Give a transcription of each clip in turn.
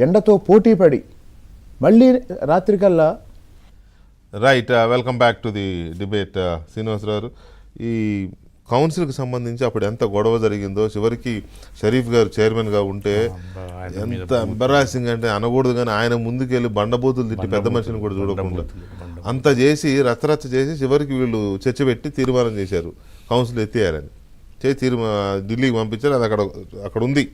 ఎండతో పోటీ పడి మళ్ళీ రాత్రికల్లా right. Welcome back to the debate. Srinivasarao, ఈ కౌన్సిల్కి సంబంధించి అప్పుడు ఎంత గొడవ జరిగిందో, చివరికి షరీఫ్ గారు చైర్మన్గా ఉంటే ఎంత ఎంబరాసింగ్ అంటే అనకూడదు, కానీ ఆయన ముందుకెళ్ళి బండబూతులు తిట్టి పెద్ద మనిషిని కూడా చూడకుండా అంత చేసి రచ్చరచ్చ చేసి చివరికి వీళ్ళు చర్చ పెట్టి తీర్మానం చేశారు కౌన్సిల్ ఎత్తేయాలని. ఢిల్లీకి పంపించారు. అది అక్కడ ఉంది.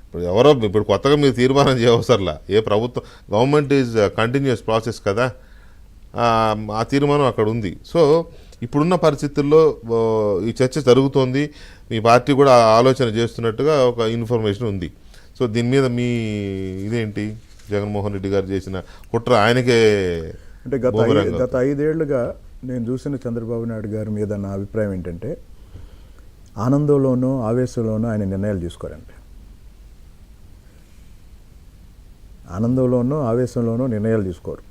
ఇప్పుడు ఇప్పుడు కొత్తగా మీరు తీర్మానం చేయవసరలా. ఏ ప్రభుత్వం, గవర్నమెంట్ ఈజ్ కంటిన్యూస్ ప్రాసెస్ కదా, ఆ తీర్మానం అక్కడ ఉంది. సో ఇప్పుడున్న పరిస్థితుల్లో ఈ చర్చ జరుగుతోంది. మీ పార్టీ కూడా ఆలోచన చేస్తున్నట్టుగా ఒక ఇన్ఫర్మేషన్ ఉంది. సో దీని మీద మీ ఇదేంటి? జగన్మోహన్ రెడ్డి గారు చేసిన కుట్ర ఆయనకే అంటే గత 5 ఏళ్లుగా నేను చూసిన చంద్రబాబు నాయుడు గారి మీద నా అభిప్రాయం ఏంటంటే, ఆనందంలోనూ ఆవేశంలోనూ ఆయన నిర్ణయాలు తీసుకోరండి. ఆనందంలోనూ ఆవేశంలోనూ నిర్ణయాలు తీసుకోరు.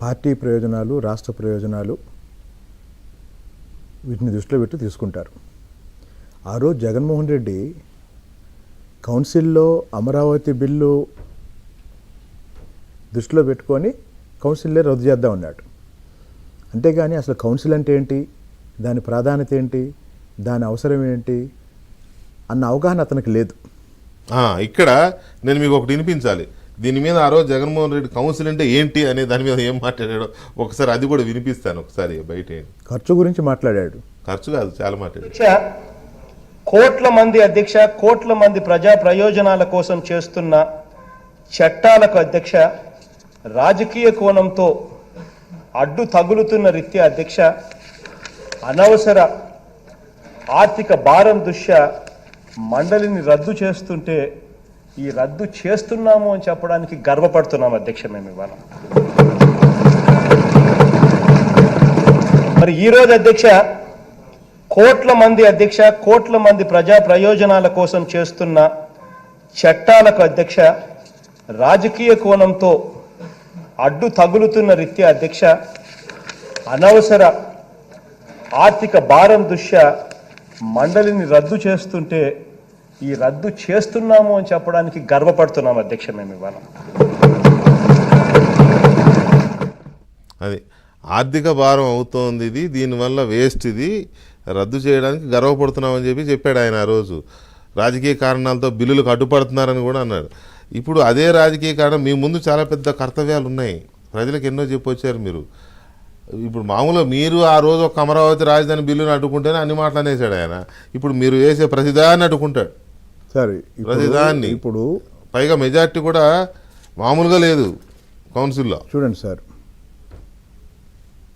పార్టీ ప్రయోజనాలు, రాష్ట్ర ప్రయోజనాలు వీటిని దృష్టిలో పెట్టి తీసుకుంటారు. ఆ రోజు జగన్మోహన్ రెడ్డి కౌన్సిల్లో అమరావతి బిల్లు దృష్టిలో పెట్టుకొని కౌన్సిల్లే రద్దు చేద్దాం అన్నాడు. అంతేగాని అసలు కౌన్సిల్ అంటే ఏంటి, దాని ప్రాధాన్యత ఏంటి, దాని అవసరం ఏంటి అన్న అవగాహన అతనికి లేదు. ఇక్కడ నేను మీకు ఒకటి వినిపించాలి. దీని మీద ఆ రోజు జగన్మోహన్ రెడ్డి కౌన్సిల్ అంటే ఏంటి అనే దాని మీద ఏం మాట్లాడాడో ఒకసారి అది కూడా వినిపిస్తాను. ఒకసారి బయట ఖర్చు గురించి మాట్లాడాడు. ఖర్చు కాదు, చాలా మాట్లాడాడు. కోట్ల మంది అధ్యక్ష, కోట్ల మంది ప్రజా ప్రయోజనాల కోసం చేస్తున్న చట్టాలకు అధ్యక్ష, రాజకీయ కోణంతో అడ్డు తగులుతున్న రీత్యా అధ్యక్ష, అనవసర ఆర్థిక భారం దృష్ట్యా మండలిని రద్దు చేస్తుంటే ఈ రద్దు చేస్తున్నాము అని చెప్పడానికి గర్వపడుతున్నాం అధ్యక్ష. మేము ఇవాళ మరి ఈరోజు అధ్యక్ష, కోట్ల మంది అధ్యక్ష, కోట్ల మంది ప్రజా ప్రయోజనాల కోసం చేస్తున్న చట్టాలకు అధ్యక్ష, రాజకీయ కోణంతో అడ్డు తగులుతున్న రీత్యా అధ్యక్ష, అనవసర ఆర్థిక భారం దృష్ట్యా మండలిని రద్దు చేస్తుంటే ఈ రద్దు చేస్తున్నాము అని చెప్పడానికి గర్వపడుతున్నాం అధ్యక్ష. మేము ఇవాళ అది ఆర్థిక భారం అవుతోంది, ఇది దీనివల్ల వేస్ట్, ఇది రద్దు చేయడానికి గర్వపడుతున్నామని చెప్పాడు ఆయన ఆ రోజు. రాజకీయ కారణాలతో బిల్లులకు అడ్డుపడుతున్నారని కూడా అన్నాడు. ఇప్పుడు అదే రాజకీయ కారణం, మీ ముందు చాలా పెద్ద కర్తవ్యాలు ఉన్నాయి, ప్రజలకు ఎన్నో చెప్పొచ్చారు మీరు. ఇప్పుడు మామూలుగా మీరు ఆ రోజు ఒక అమరావతి రాజధాని బిల్లుని అడ్డుకుంటేనే అన్ని మాటలు అనేసాడు ఆయన. ఇప్పుడు మీరు వేసే ప్రతిదాన్ని అడ్డుకుంటాడు, సరే ప్రతిదాన్ని. ఇప్పుడు పైగా మెజార్టీ కూడా మామూలుగా లేదు కౌన్సిల్లో. చూడండి సార్,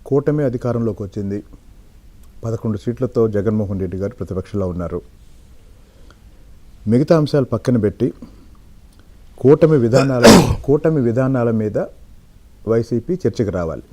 కూటమి అధికారంలోకి వచ్చింది, 11 సీట్లతో జగన్మోహన్ రెడ్డి గారు ప్రతిపక్షంలో ఉన్నారు. మిగతా అంశాలు పక్కన పెట్టి కూటమి విధానాల మీద వైసీపీ చర్చకు రావాలి.